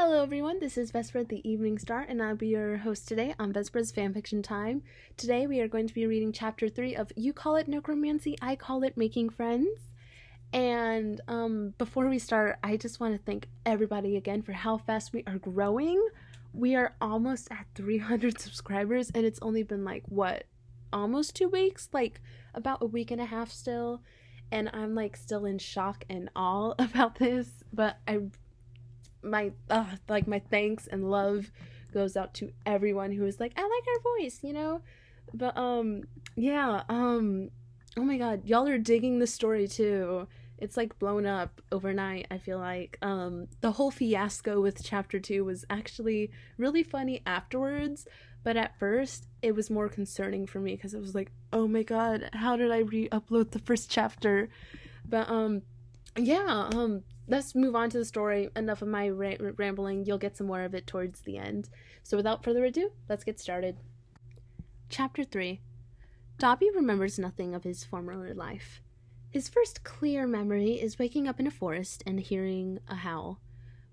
Hello everyone, this is Vesper the Evening Star, and I'll be your host today on Vesper's Fanfiction Time. Today we are going to be reading Chapter 3 of You Call It Necromancy, I Call It Making Friends. And before we start, I just want to thank everybody again for how fast we are growing. We are almost at 300 subscribers, and it's only been almost 2 weeks? About a week and a half still. And I'm still in shock and awe about this, but my thanks and love goes out to everyone who is like, I like her voice, but oh my god, y'all are digging the story too. It's blown up overnight. I feel like the whole fiasco with chapter 2 was actually really funny afterwards, but at first it was more concerning for me because it was like, oh my god, how did I re-upload the first chapter? But let's move on to the story. Enough of my rambling. You'll get some more of it towards the end. So without further ado, let's get started. Chapter 3. Dobby remembers nothing of his former life. His first clear memory is waking up in a forest and hearing a howl.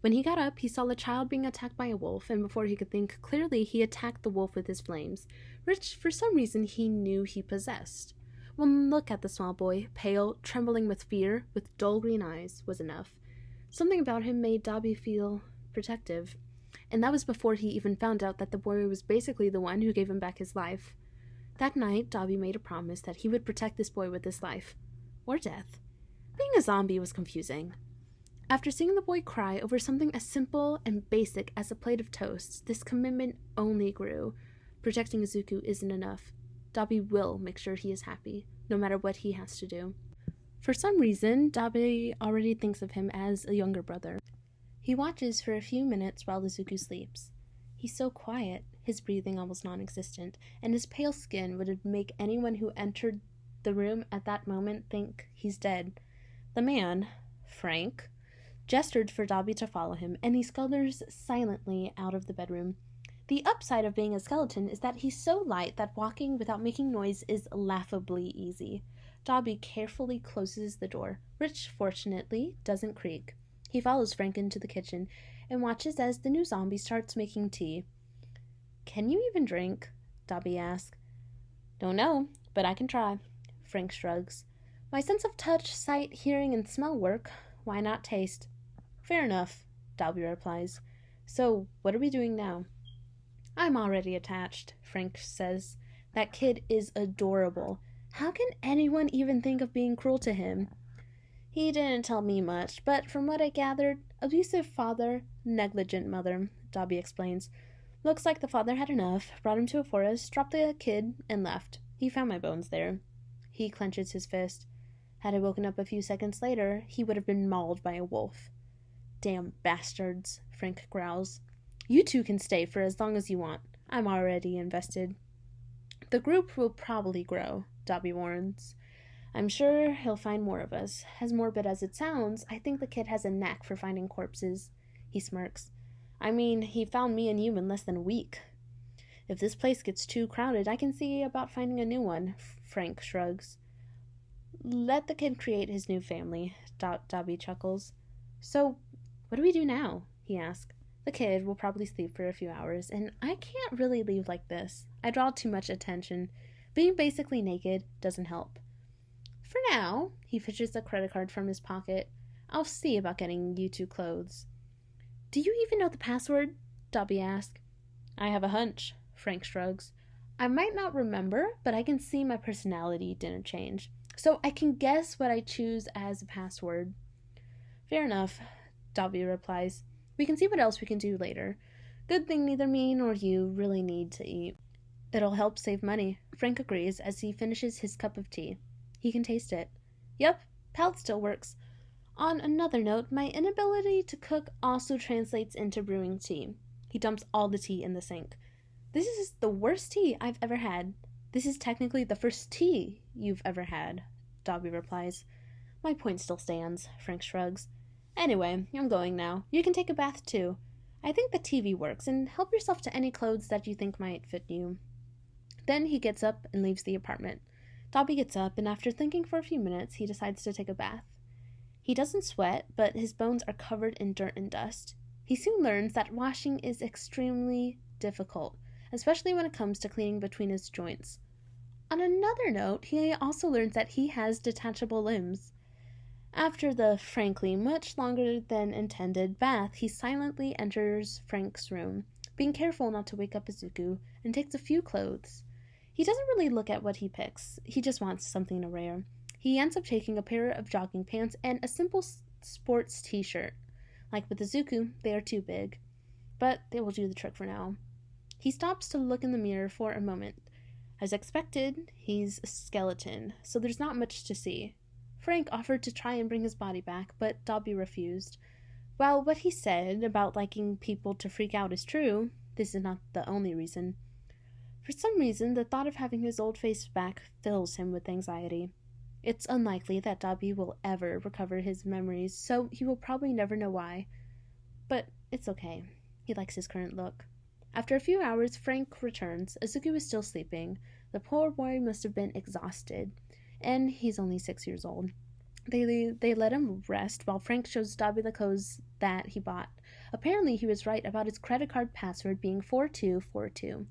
When he got up, he saw a child being attacked by a wolf, and before he could think clearly, he attacked the wolf with his flames, which for some reason he knew he possessed. One look at the small boy, pale, trembling with fear, with dull green eyes, was enough. Something about him made Dobby feel protective, and that was before he even found out that the boy was basically the one who gave him back his life. That night, Dobby made a promise that he would protect this boy with his life. Or death. Being a zombie was confusing. After seeing the boy cry over something as simple and basic as a plate of toast, this commitment only grew. Protecting Izuku isn't enough. Dobby will make sure he is happy, no matter what he has to do. For some reason, Dobby already thinks of him as a younger brother. He watches for a few minutes while Izuku sleeps. He's so quiet, his breathing almost non-existent, and his pale skin would make anyone who entered the room at that moment think he's dead. The man, Frank, gestured for Dobby to follow him, and he scuttles silently out of the bedroom. The upside of being a skeleton is that he's so light that walking without making noise is laughably easy. Dobby carefully closes the door, which, fortunately, doesn't creak. He follows Frank into the kitchen and watches as the new zombie starts making tea. Can you even drink? Dobby asks. Don't know, but I can try. Frank shrugs. My sense of touch, sight, hearing, and smell work. Why not taste? Fair enough, Dobby replies. So, what are we doing now? I'm already attached, Frank says. That kid is adorable. How can anyone even think of being cruel to him? He didn't tell me much, but from what I gathered, abusive father, negligent mother, Dobby explains. Looks like the father had enough, brought him to a forest, dropped the kid, and left. He found my bones there. He clenches his fist. Had I woken up a few seconds later, he would have been mauled by a wolf. Damn bastards, Frank growls. You two can stay for as long as you want. I'm already invested. The group will probably grow, Dobby warns. I'm sure he'll find more of us. As morbid as it sounds, I think the kid has a knack for finding corpses. He smirks. I mean, he found me and you in less than a week. If this place gets too crowded, I can see about finding a new one, Frank shrugs. Let the kid create his new family, Dobby chuckles. So, what do we do now? He asks. The kid will probably sleep for a few hours, and I can't really leave like this. I draw too much attention. Being basically naked doesn't help. For now, he fishes a credit card from his pocket. I'll see about getting you two clothes. Do you even know the password? Dobby asks. I have a hunch, Frank shrugs. I might not remember, but I can see my personality didn't change. So I can guess what I choose as a password. Fair enough, Dobby replies. We can see what else we can do later. Good thing neither me nor you really need to eat. It'll help save money, Frank agrees as he finishes his cup of tea. He can taste it. Yep, palate still works. On another note, my inability to cook also translates into brewing tea. He dumps all the tea in the sink. This is the worst tea I've ever had. This is technically the first tea you've ever had, Dobby replies. My point still stands, Frank shrugs. Anyway, I'm going now. You can take a bath too. I think the TV works, and help yourself to any clothes that you think might fit you. Then he gets up and leaves the apartment. Dobby gets up, and after thinking for a few minutes, he decides to take a bath. He doesn't sweat, but his bones are covered in dirt and dust. He soon learns that washing is extremely difficult, especially when it comes to cleaning between his joints. On another note, he also learns that he has detachable limbs. After the, frankly, much longer than intended bath, he silently enters Frank's room, being careful not to wake up Izuku, and takes a few clothes. He doesn't really look at what he picks, he just wants something to wear. He ends up taking a pair of jogging pants and a simple sports t-shirt. Like with Izuku, they are too big, but they will do the trick for now. He stops to look in the mirror for a moment. As expected, he's a skeleton, so there's not much to see. Frank offered to try and bring his body back, but Dobby refused. While what he said about liking people to freak out is true, this is not the only reason. For some reason, the thought of having his old face back fills him with anxiety. It's unlikely that Dobby will ever recover his memories, so he will probably never know why. But it's okay. He likes his current look. After a few hours, Frank returns. Izuku is still sleeping. The poor boy must have been exhausted, and he's only 6 years old. They let him rest while Frank shows Dobby the clothes that he bought. Apparently, he was right about his credit card password being 4242.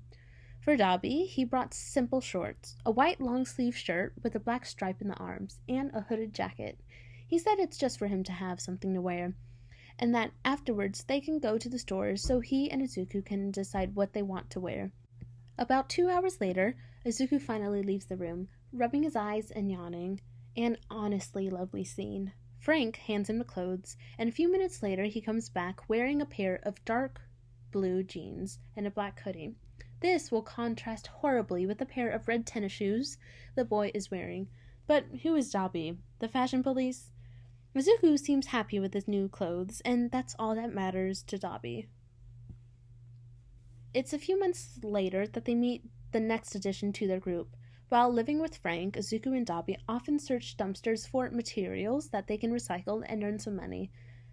For Dobby, he brought simple shorts, a white long-sleeve shirt with a black stripe in the arms, and a hooded jacket. He said it's just for him to have something to wear, and that afterwards they can go to the stores so he and Izuku can decide what they want to wear. About 2 hours later, Izuku finally leaves the room, rubbing his eyes and yawning. An honestly lovely scene. Frank hands him the clothes, and a few minutes later he comes back wearing a pair of dark blue jeans and a black hoodie. This will contrast horribly with the pair of red tennis shoes the boy is wearing. But who is Dobby? The fashion police? Izuku seems happy with his new clothes, and that's all that matters to Dobby. It's a few months later that they meet the next addition to their group. While living with Frank, Izuku and Dobby often search dumpsters for materials that they can recycle and earn some money.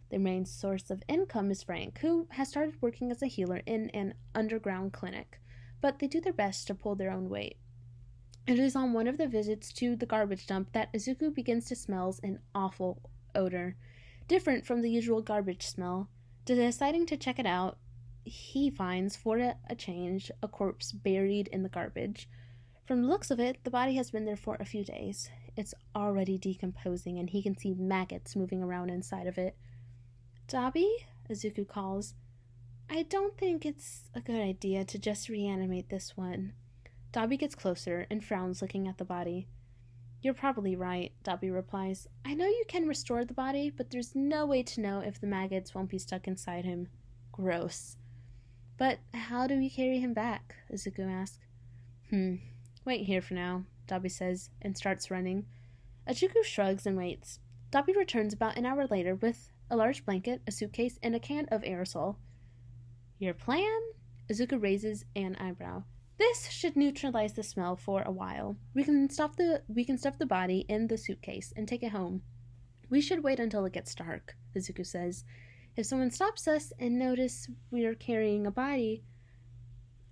Their main source of income is Frank, who has started working as a healer in an underground clinic, but they do their best to pull their own weight. It is on one of the visits to the garbage dump that Izuku begins to smell an awful odor, different from the usual garbage smell. Deciding to check it out, he finds, for a change, a corpse buried in the garbage. From the looks of it, the body has been there for a few days. It's already decomposing, and he can see maggots moving around inside of it. "Dobby?" Izuku calls. "I don't think it's a good idea to just reanimate this one." Dobby gets closer and frowns, looking at the body. "You're probably right," Dobby replies. "I know you can restore the body, but there's no way to know if the maggots won't be stuck inside him." Gross. "But how do we carry him back?" Izuku asks. "Wait here for now," Dobby says, and starts running. Izuku shrugs and waits. Dobby returns about an hour later with a large blanket, a suitcase, and a can of aerosol. "Your plan?" Izuku raises an eyebrow. "This should neutralize the smell for a while. We can stuff the body in the suitcase and take it home. We should wait until it gets dark," Izuku says. "If someone stops us and notice we're carrying a body..."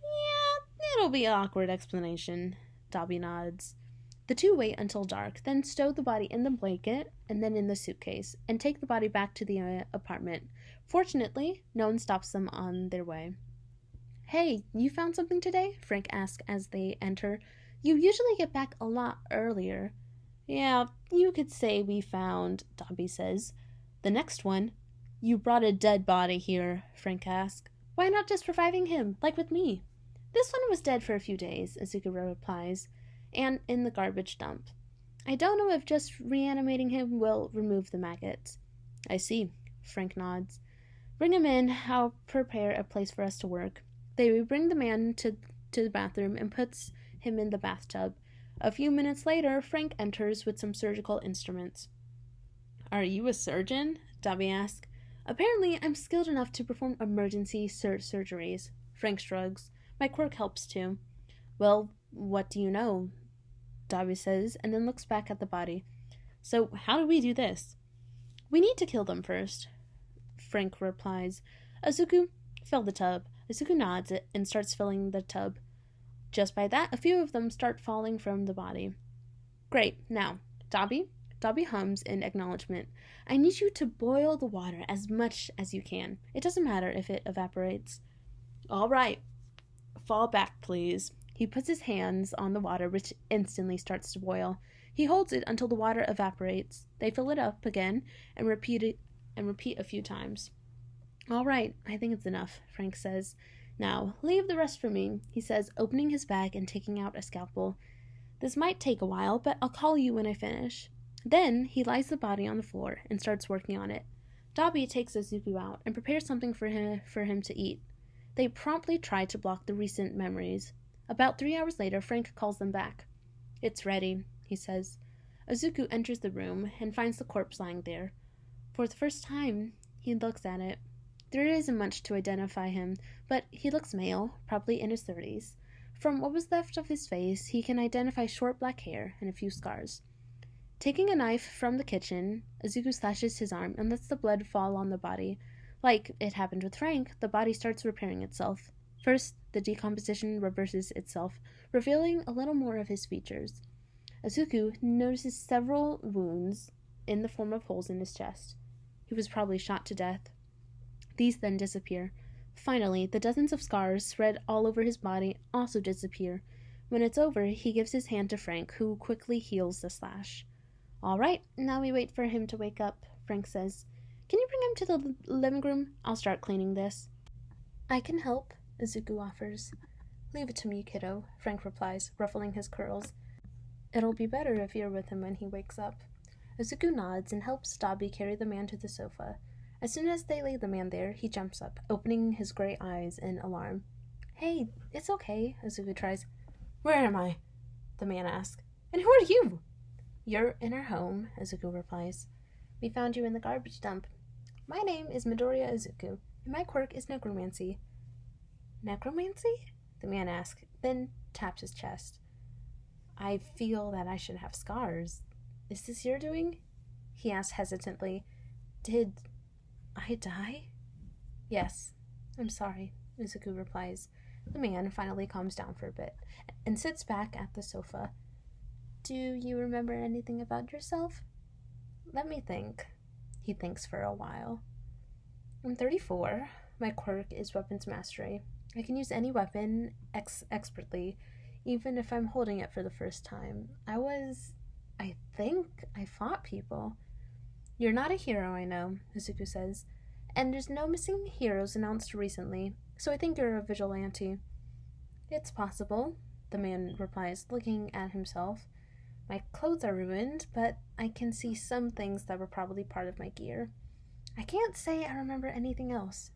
"Yeah, it'll be an awkward explanation," Dobby nods. The two wait until dark, then stow the body in the blanket and then in the suitcase, and take the body back to the apartment. Fortunately, no one stops them on their way. "Hey, you found something today?" Frank asks as they enter. "You usually get back a lot earlier." "Yeah, you could say we found," Dobby says. "The next one." "You brought a dead body here," Frank asks. "Why not just reviving him, like with me?" "This one was dead for a few days," Izuku replies, "and in the garbage dump. I don't know if just reanimating him will remove the maggots." "I see," Frank nods. "Bring him in. I'll prepare a place for us to work." They bring the man to the bathroom and puts him in the bathtub. A few minutes later, Frank enters with some surgical instruments. "Are you a surgeon?" Dobby asks. "Apparently, I'm skilled enough to perform emergency surgeries." Frank shrugs. "My quirk helps too." "Well, what do you know?" Dobby says, and then looks back at the body. "So, how do we do this?" "We need to kill them first," Frank replies. "Izuku, fill the tub." Izuku nods it and starts filling the tub. Just by that, a few of them start falling from the body. "Great. Now, Dobby, Dobby hums in acknowledgement. I need you to boil the water as much as you can. It doesn't matter if it evaporates. All right. Fall back, please. He puts his hands on the water, which instantly starts to boil. He holds it until the water evaporates. They fill it up again and repeat a few times. All right, I think it's enough, Frank says. Now, leave the rest for me, he says, opening his bag and taking out a scalpel. This might take a while, but I'll call you when I finish. Then he lies the body on the floor and starts working on it. Dobby takes Izuku out and prepares something for him to eat. They promptly try to block the recent memories. About 3 hours later, Frank calls them back. It's ready, he says. Izuku enters the room and finds the corpse lying there. For the first time, he looks at it. There isn't much to identify him, but he looks male, probably in his 30s. From what was left of his face, he can identify short black hair and a few scars. Taking a knife from the kitchen, Izuku slashes his arm and lets the blood fall on the body. Like it happened with Frank, the body starts repairing itself. First, the decomposition reverses itself, revealing a little more of his features. Izuku notices several wounds in the form of holes in his chest. He was probably shot to death. These then disappear. Finally, the dozens of scars spread all over his body also disappear. When it's over, he gives his hand to Frank, who quickly heals the slash. All right, now we wait for him to wake up, Frank says. Can you bring him to the living room? I'll start cleaning this. I can help, Izuku offers. Leave it to me, kiddo, Frank replies, ruffling his curls. It'll be better if you're with him when he wakes up. Izuku nods and helps Dobby carry the man to the sofa. As soon as they lay the man there, he jumps up, opening his gray eyes in alarm. Hey, it's okay, Izuku tries. Where am I? The man asks. And who are you? You're in our home, Izuku replies. We found you in the garbage dump. My name is Midoriya Izuku, and my quirk is Necromancy. Necromancy? The man asks, then taps his chest. I feel that I should have scars. Is this your doing? He asks hesitantly. Did I die? Yes. I'm sorry, Izuku replies. The man finally calms down for a bit and sits back at the sofa. Do you remember anything about yourself? Let me think. He thinks for a while. I'm 34. My quirk is weapons mastery. I can use any weapon expertly, even if I'm holding it for the first time. I think I fought people. You're not a hero, I know, Izuku says. And there's no missing heroes announced recently, so I think you're a vigilante. It's possible, the man replies, looking at himself. My clothes are ruined, but I can see some things that were probably part of my gear. I can't say I remember anything else.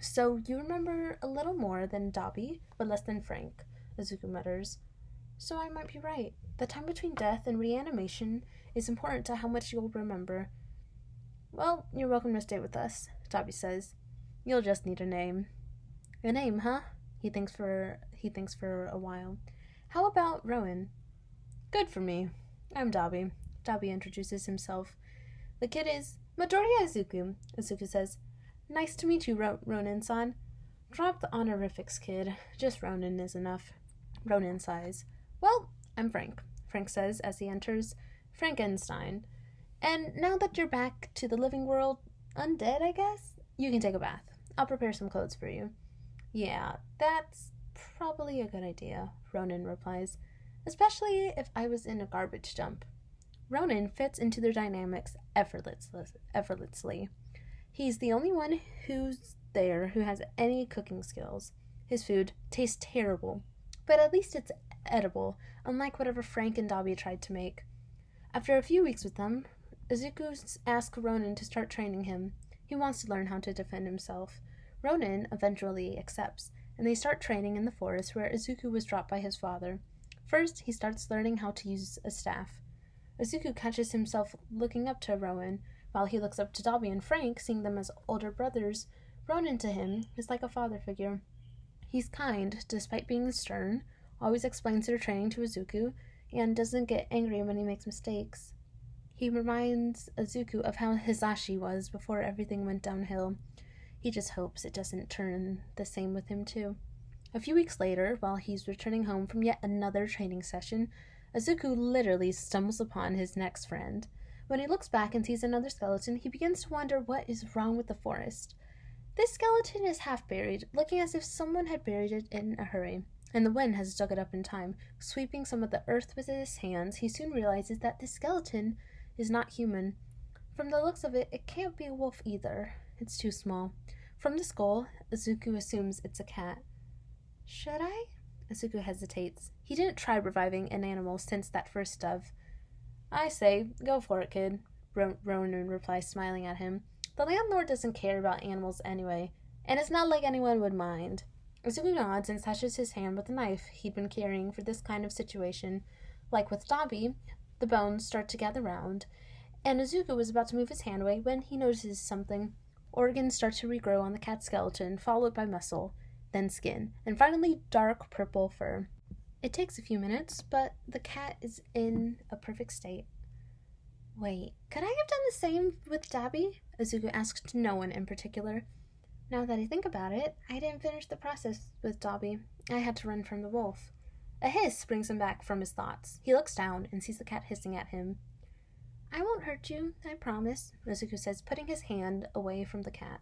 So you remember a little more than Dobby, but less than Frank, Izuku mutters. So I might be right. The time between death and reanimation is important to how much you'll remember. Well, you're welcome to stay with us, Dobby says. You'll just need a name. A name, huh? He thinks for a while. How about Ronin? Good for me. I'm Dobby. Dobby introduces himself. The kid is Midoriya Izuku, Izuku says. Nice to meet you, Ronin-san. Drop the honorifics, kid. Just Ronin is enough. Ronin sighs. Well, I'm Frank, Frank says as he enters. Frankenstein. And now that you're back to the living world, undead, I guess, you can take a bath. I'll prepare some clothes for you. Yeah, that's probably a good idea, Ronin replies. Especially if I was in a garbage dump. Ronin fits into their dynamics effortlessly. He's the only one who's there who has any cooking skills. His food tastes terrible, but at least it's edible, unlike whatever Frank and Dobby tried to make. After a few weeks with them, Izuku asks Ronin to start training him. He wants to learn how to defend himself. Ronin eventually accepts, and they start training in the forest where Izuku was dropped by his father. First, he starts learning how to use a staff. Izuku catches himself looking up to Ronin, while he looks up to Dobby and Frank, seeing them as older brothers. Ronin to him is like a father figure. He's kind, despite being stern, always explains their training to Izuku, and doesn't get angry when he makes mistakes. He reminds Izuku of how Hisashi was before everything went downhill. He just hopes it doesn't turn the same with him too. A few weeks later, while he's returning home from yet another training session, Izuku literally stumbles upon his next friend. When he looks back and sees another skeleton, he begins to wonder what is wrong with the forest. This skeleton is half buried, looking as if someone had buried it in a hurry, and the wind has dug it up in time. Sweeping some of the earth with his hands, he soon realizes that this skeleton is not human. From the looks of it, it can't be a wolf either. It's too small. From the skull, Izuku assumes it's a cat. Should I? Izuku hesitates. He didn't try reviving an animal since that first dove. I say, go for it, kid, Ronin replies, smiling at him. The landlord doesn't care about animals anyway, and it's not like anyone would mind. Izuku nods and touches his hand with the knife he'd been carrying for this kind of situation. Like with Dobby, the bones start to gather round, and Izuku was about to move his hand away when he notices something. Organs start to regrow on the cat's skeleton, followed by muscle, then skin, and finally dark purple fur. It takes a few minutes, but the cat is in a perfect state. Wait, could I have done the same with Dobby? Izuku asked no one in particular. Now that I think about it, I didn't finish the process with Dobby. I had to run from the wolf. A hiss brings him back from his thoughts. He looks down and sees the cat hissing at him. I won't hurt you, I promise, Izuku says, putting his hand away from the cat.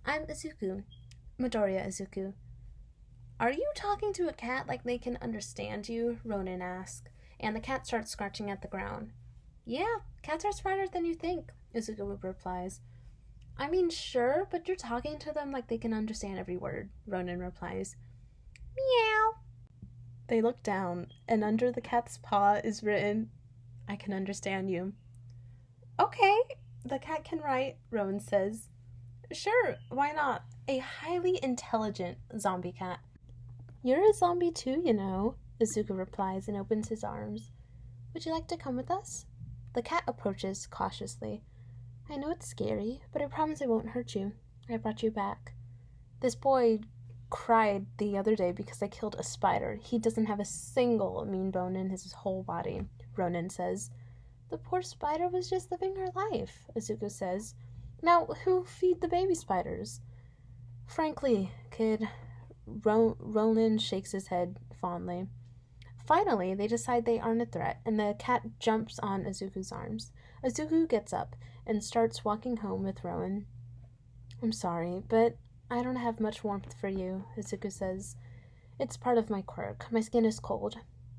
I'm Izuku. Midoriya Izuku. Are you talking to a cat like they can understand you? Ronin asks, and the cat starts scratching at the ground. Yeah, cats are smarter than you think, Izuku replies. I mean, sure, but you're talking to them like they can understand every word, Ronin replies. Meow. They look down, and under the cat's paw is written, I can understand you. Okay, the cat can write, Ronin says. Sure, why not? A highly intelligent zombie cat. You're a zombie too, you know, Izuku replies and opens his arms. Would you like to come with us? The cat approaches cautiously. I know it's scary, but I promise I won't hurt you. I brought you back. This boy cried the other day because I killed a spider. He doesn't have a single mean bone in his whole body, Ronin says. The poor spider was just living her life, Izuku says. Now, who feed the baby spiders? Frankly, kid, Ronin shakes his head fondly. Finally, they decide they aren't a threat, and the cat jumps on Izuku's arms. Izuku gets up and starts walking home with Ronin. I'm sorry, but I don't have much warmth for you, Izuku says. It's part of my quirk. My skin is cold.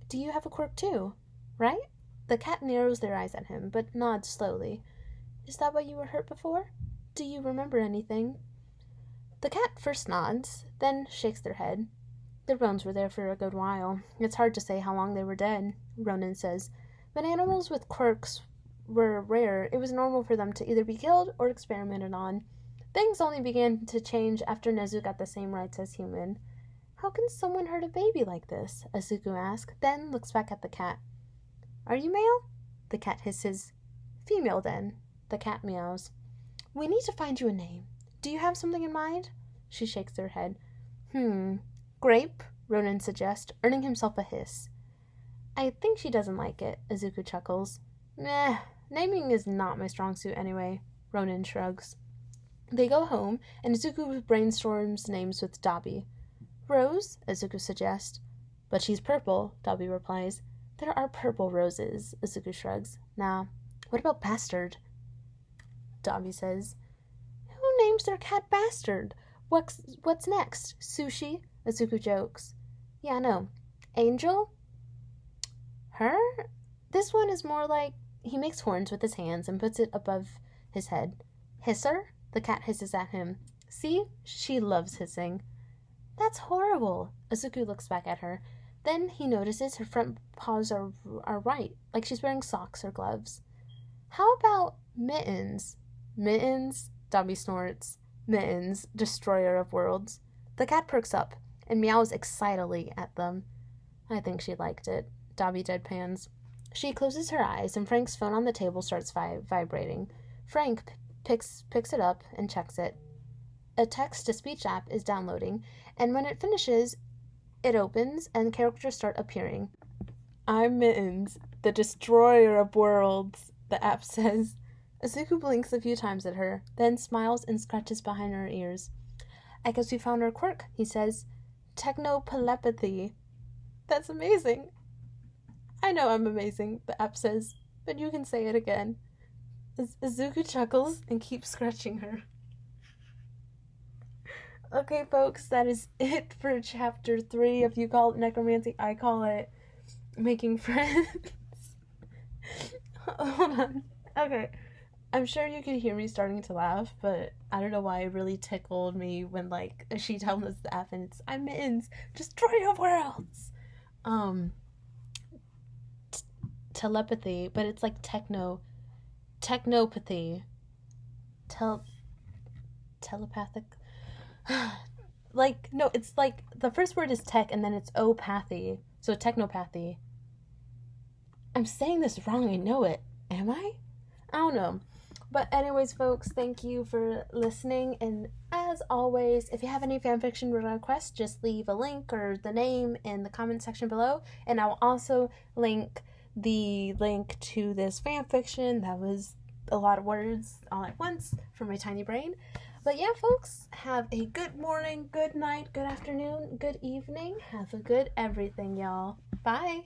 Do you have a quirk too? Right? The cat narrows their eyes at him, but nods slowly. Is that why you were hurt before? Do you remember anything? The cat first nods, then shakes their head. Their bones were there for a good while. It's hard to say how long they were dead, Ronin says. When animals with quirks were rare, it was normal for them to either be killed or experimented on. Things only began to change after Nezu got the same rights as human. How can someone hurt a baby like this? Izuku asks, then looks back at the cat. Are you male? The cat hisses. Female, then. The cat meows. We need to find you a name. Do you have something in mind? She shakes her head. Grape, Ronin suggests, earning himself a hiss. I think she doesn't like it, Izuku chuckles. Meh, naming is not my strong suit anyway, Ronin shrugs. They go home, and Izuku brainstorms names with Dobby. Rose, Izuku suggests. But she's purple, Dobby replies. There are purple roses, Izuku shrugs. Nah, what about Bastard? Dobby says. Who names their cat Bastard? What's next? Sushi? Izuku jokes. Yeah, no. Angel? Her? This one is more like... He makes horns with his hands and puts it above his head. Hisser? The cat hisses at him. See? She loves hissing. That's horrible. Izuku looks back at her. Then he notices her front paws are right, like she's wearing socks or gloves. How about Mittens? Mittens? Dobby snorts. Mittens, destroyer of worlds. The cat perks up and meows excitedly at them. I think she liked it. Dobby deadpans. She closes her eyes and Frank's phone on the table starts vibrating. Frank picks it up and checks it. A text-to-speech app is downloading, and when it finishes, it opens and characters start appearing. I'm Mittens, the destroyer of worlds, the app says. Izuku blinks a few times at her, then smiles and scratches behind her ears. I guess we found our quirk, he says. Technopelepathy. That's amazing. I know I'm amazing, the app says, but you can say it again. Izuku chuckles and keeps scratching her. Okay, folks, that is it for chapter 3. If you call it necromancy, I call it making friends. Hold on. Okay. I'm sure you can hear me starting to laugh, but I don't know why it really tickled me when, like, she tells us the F and it's, I'm Mittens, destroy your worlds. Telepathy, but it's like technopathy. Telepathic. Like, no, it's like, the first word is tech and then it's opathy. So technopathy. I'm saying this wrong, I know it. Am I? I don't know. But anyways, folks, thank you for listening. And as always, if you have any fanfiction requests, just leave a link or the name in the comment section below. And I will also link the link to this fanfiction. That was a lot of words all at once for my tiny brain. But yeah, folks, have a good morning, good night, good afternoon, good evening. Have a good everything, y'all. Bye.